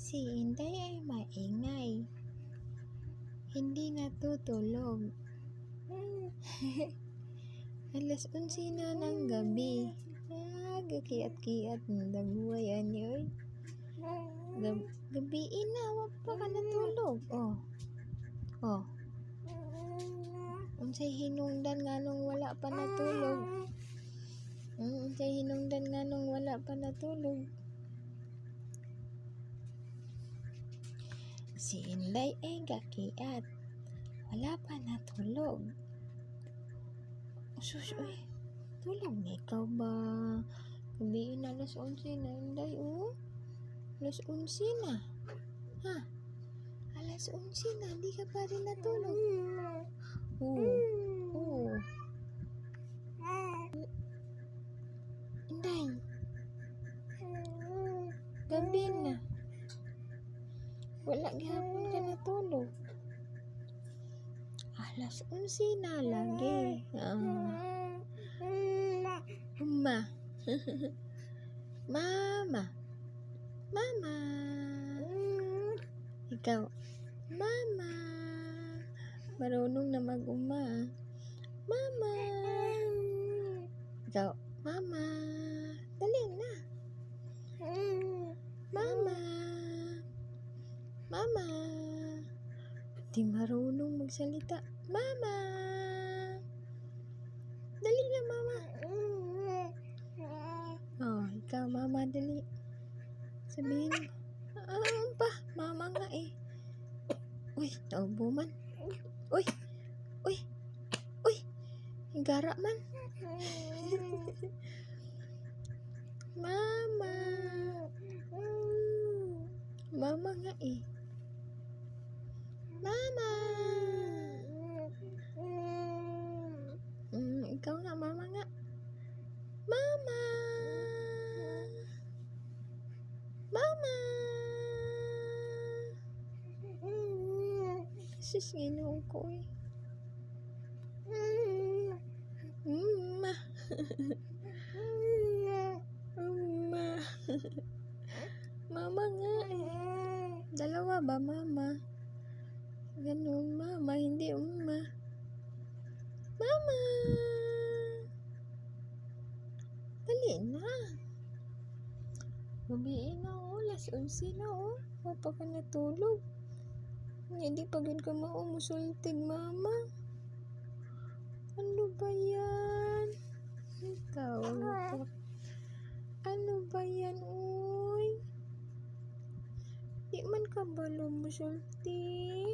Si Inday ay maingay. Hindi natutulog. Alas 11 na ng gabi. Gakiat-kiat ng daguay ani. Gabi na, wag pa ka natulog. Oh. Unsay hinungdan nganong wala pa natulog? Unsay hinungdan nganong wala pa natulog? Si Inday ay gakiat. Wala pa natulog. Sus, tulog na ikaw ba? Gabi na, alas 11 na, Inday, Alas 11 na. Ha? Alas 11 na, di ka pa rin natulog. Inday. Gabi na. Wala gihapon ka natulog. Alas 11 na lagi. Mama. Ikaw. Mama. Marunong na mag-uma. Mama. Ikaw. Mama. Dali na. Mama. Di marunong magsalita. Mama. Dali na, Mama. Ikaw, Mama, dali. Sabihin mo. Mama nga eh. Naubo man. Higara man. Mama. Mama nga eh. Mama. Ikaw nga, Mama nga. Mama. Sus, Ginoo ko eh. Mama nga eh. Dalawa ba, Mama? Ganun, Mama, hindi Mama. Dali na. Gabi na alas 11 na Wala pa ka natulog. Hindi pa gud ka musultig, Mama. Ano ba yan? Ikaw, ano ba yan, uy? Di man ka ba lumusulti?